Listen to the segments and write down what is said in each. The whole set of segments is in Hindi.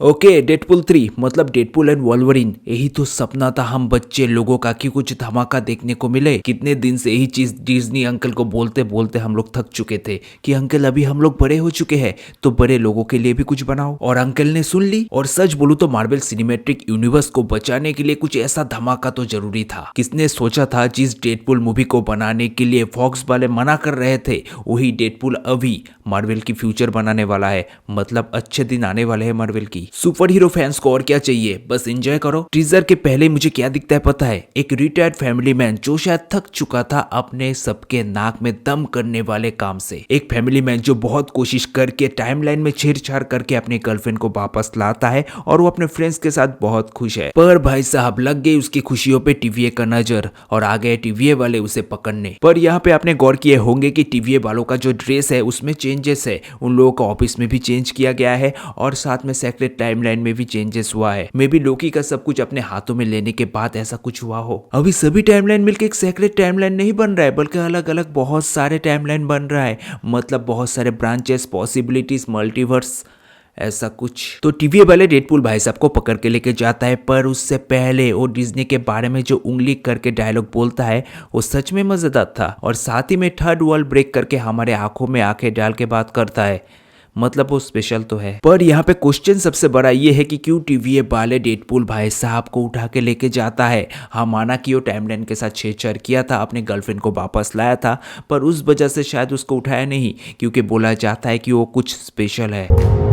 ओके, डेडपुल 3 मतलब डेडपुल एंड वोल्वरिन, यही तो सपना था हम बच्चे लोगों का कि कुछ धमाका देखने को मिले। कितने दिन से यही चीज डिज्नी अंकल को बोलते बोलते हम लोग थक चुके थे कि अंकल अभी हम लोग बड़े हो चुके हैं तो बड़े लोगों के लिए भी कुछ बनाओ, और अंकल ने सुन ली। और सच बोलूं तो मार्वल सिनेमैटिक यूनिवर्स को बचाने के लिए कुछ ऐसा धमाका तो जरूरी था। किसने सोचा था जिस डेडपुल मूवी को बनाने के लिए फॉक्स वाले मना कर रहे थे, वही डेडपुल अभी मार्वल की फ्यूचर बनाने वाला है। मतलब अच्छे दिन आने वाले हैं मार्वल की। सुपर हीरो फैंस को और क्या चाहिए, बस एंजॉय करो। टीजर के पहले मुझे क्या दिखता है पता है? एक रिटायर्ड फैमिली मैन जो शायद थक चुका था अपने सबके नाक में दम करने वाले काम से। एक फैमिली मैन जो बहुत कोशिश करके टाइमलाइन में छेड़छाड़ करके अपने गर्लफ्रेंड को वापस लाता है और वो अपने फ्रेंड्स के साथ बहुत खुश है। पर भाई साहब लग गई उसकी खुशियों पे टीवीए का नजर और आ गए टीवीए वाले उसे पकड़ने। पर यहाँ पे आपने गौर किए होंगे कि टीवीए वालों का जो ड्रेस है उसमें चेंजेस है। उन लोगों का ऑफिस में भी चेंज किया गया है और साथ में सेक्रेट टाइमलाइन में भी चेंजेस हुआ है। मे बी लोकी का सब कुछ अपने हाथों में लेने के बाद ऐसा कुछ हुआ हो। अभी सभी टाइमलाइन मिलकर एक सेक्रेट टाइमलाइन नहीं बन रहा है, बल्कि अलग अलग बहुत सारे टाइमलाइन बन रहा है। मतलब बहुत सारे ब्रांचेस, पॉसिबिलिटीज, मल्टीवर्स, ऐसा कुछ। तो टीवी वाले डेडपुल भाई साहब को पकड़ के लेके जाता है, पर उससे पहले वो डिज्नी के बारे में जो उंगली करके डायलॉग बोलता है वो सच में मजेदार था। और साथ ही में थर्ड वॉल ब्रेक करके हमारे आंखों में आंखें डाल के बात करता है। मतलब वो स्पेशल तो है। पर यहाँ पे क्वेश्चन सबसे बड़ा ये है कि क्यों टीवीए वाले डेडपुल भाई साहब को उठा के लेके जाता है। हाँ माना कि वो टाइमलाइन के साथ छेड़छाड़ किया था, अपने गर्लफ्रेंड को वापस लाया था, पर उस वजह से शायद उसको उठाया नहीं, क्योंकि बोला जाता है कि वो कुछ स्पेशल है।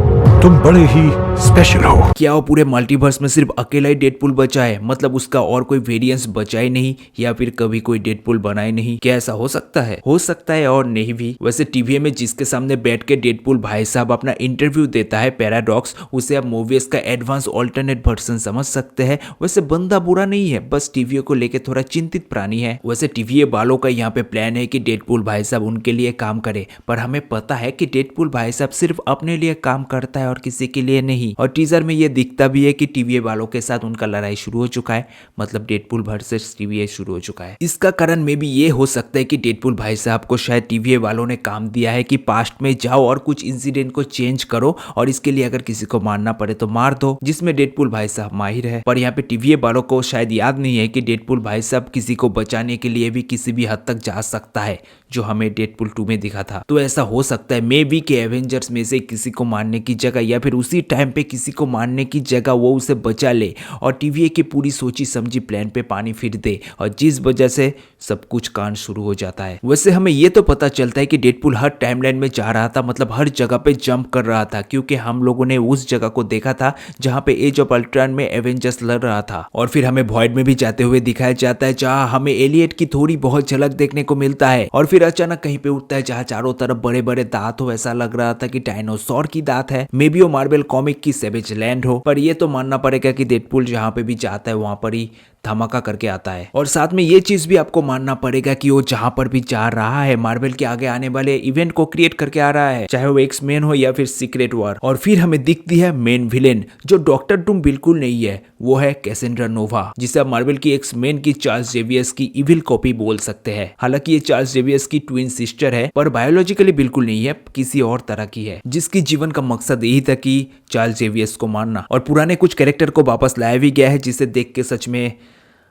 तुम बड़े ही स्पेशल हो। क्या वो पूरे मल्टीवर्स में सिर्फ अकेला ही डेडपुल बचा है? मतलब उसका और कोई वेरिएंस बचा ही नहीं, या फिर कभी कोई डेडपुल बना ही नहीं? क्या ऐसा हो सकता है? हो सकता है और नहीं भी। वैसे टीवी में जिसके सामने बैठ के डेडपुल भाई साहब अपना इंटरव्यू देता है, पैराडॉक्स, उसे आप मूवीज का एडवांस ऑल्टरनेट वर्जन समझ सकते हैं। वैसे बंदा बुरा नहीं है, बस टीवी को लेके थोड़ा चिंतित प्राणी है। वैसे टीवी वालों का यहाँ पे प्लान है कि डेडपुल भाई साहब उनके लिए काम करे, पर हमें पता है कि डेडपुल भाई साहब सिर्फ अपने लिए काम करता है और किसी के लिए नहीं। और टीजर में ये दिखता भी है कि टीवीए वालों के साथ उनका लड़ाई शुरू हो चुका है। मतलब डेडपुल वर्सेस टीवीए शुरू हो चुका है। इसका कारण में भी ये हो सकता है कि डेडपुल भाई साहब को शायद टीवीए वालों ने काम दिया है कि पास्ट में जाओ और कुछ इंसिडेंट को चेंज करो, और इसके लिए अगर किसी को मारना पड़े तो मार दो, जिसमें डेडपुल भाई साहब माहिर है। पर यहाँ पे टीवीए वालों को शायद याद नहीं है कि डेडपुल भाई साहब किसी को बचाने के लिए भी किसी भी हद तक जा सकता है, जो हमें डेडपुल 2 में दिखा था। तो ऐसा हो सकता है मे बी के एवेंजर्स में से किसी को मारने की जगह, या फिर उसी टाइम पे किसी को मारने की जगह वो उसे बचा ले और टीवीए की पूरी सोची समझी प्लान पे पानी फिर दे, और जिस वजह से सब कुछ कांड शुरू हो जाता है। वैसे हमें ये तो पता चलता है कि डेडपुल हर टाइमलाइन में जा रहा था, मतलब हर जगह पे जंप कर रहा था, क्योंकि हम लोगों ने उस जगह को देखा था जहां पे एज ऑफ अल्ट्रॉन में एवेंजर्स लड़ रहा था। और फिर हमें वॉइड में भी जाते हुए दिखाया जाता है, जहां हमें एलियट की थोड़ी बहुत झलक देखने को मिलता है। और फिर अचानक कहीं पे उठता है जहां चारों तरफ बड़े बड़े दांत हो, ऐसा लग रहा था कि डायनासोर की दांत है। मे बी वो मार्वल कॉमिक की सेवेज लैंड हो, पर ये तो मानना पड़ेगा कि डेडपुल जहां पे भी जाता है वहां पर ही धमाका करके आता है। और साथ में ये चीज भी आपको मानना पड़ेगा कि वो जहां पर भी जा रहा है मार्वल के आगे आने वाले इवेंट को क्रिएट करके आ रहा है, चाहे वो एक्स-मेन हो या फिर सीक्रेट वॉर। और फिर हमें दिखती है मेन विलेन, जो डॉक्टर डूम बिल्कुल नहीं है, वो है कैसेंड्रा नोवा, जिसे आप मार्वल की एक्स-मेन की चार्ल्स जेवियर्स की इविल कॉपी बोल सकते हैं। हालांकि ये चार्ल्स जेवियर्स की ट्विन सिस्टर है, पर बायोलॉजिकली बिल्कुल नहीं है, किसी और तरह की है, जिसकी जीवन का मकसद यही था कि चार्ल्स जेवियर्स को मारना। और पुराने कुछ कैरेक्टर को वापस लाया भी गया है, जिसे देख के सच में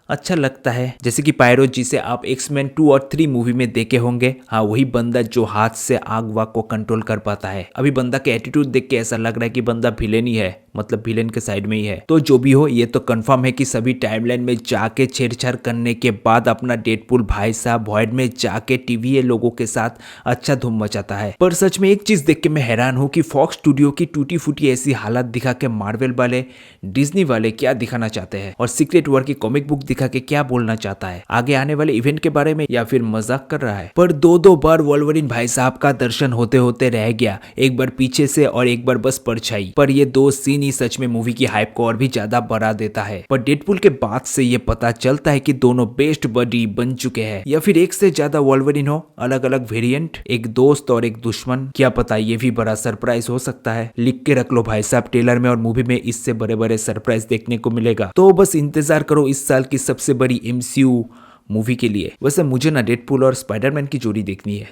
अच्छा लगता है। जैसे कि पायरो, जिसे आप एक्स-मेन 2 और 3 मूवी में देखे होंगे। हाँ, वही बंदा जो हाथ से आग वाग को कंट्रोल कर पाता है। अभी बंदा के एटीट्यूड देख के ऐसा लग रहा है कि बंदा विलेन ही है, मतलब विलेन के साइड में ही है। तो जो भी हो, ये तो कंफर्म है कि सभी टाइमलाइन में जाके छेड़छाड़ करने के बाद अपना डेडपुल भाई साहब वॉइड में जाके टीवीए लोगों के साथ अच्छा धूम मचाता है। पर सच में एक चीज देख के मैं हैरान हूँ कि फॉक्स स्टूडियो की टूटी फूटी ऐसी हालत दिखा के मार्वल वाले, डिज्नी वाले क्या दिखाना चाहते हैं, और सीक्रेट वॉर की कॉमिक बुक दिखा के क्या बोलना चाहता है, आगे आने वाले इवेंट के बारे में, या फिर मजाक कर रहा है। पर दो बार वोल्वरिन भाई साहब का दर्शन होते होते रह गया, एक बार पीछे से और एक बार बस परछाई। पर ये दो सीन ही सच में मूवी की हाइप को और भी ज्यादा बढ़ा देता है। पर डेडपुल के बाद से ये पता चलता है कि दोनों बेस्ट बडी बन चुके हैं, या फिर एक से ज्यादा वोल्वरिन हो, अलग अलग वेरिएंट, एक दोस्त और एक दुश्मन। क्या पता ये भी बड़ा सरप्राइज हो सकता है। लिख के रख लो भाई साहब, ट्रेलर में और मूवी में इससे बड़े बड़े सरप्राइज देखने को मिलेगा। तो बस इंतजार करो इस साल की सबसे बड़ी MCU मूवी के लिए। वैसे मुझे ना डेडपुल और स्पाइडरमैन की जोड़ी देखनी है।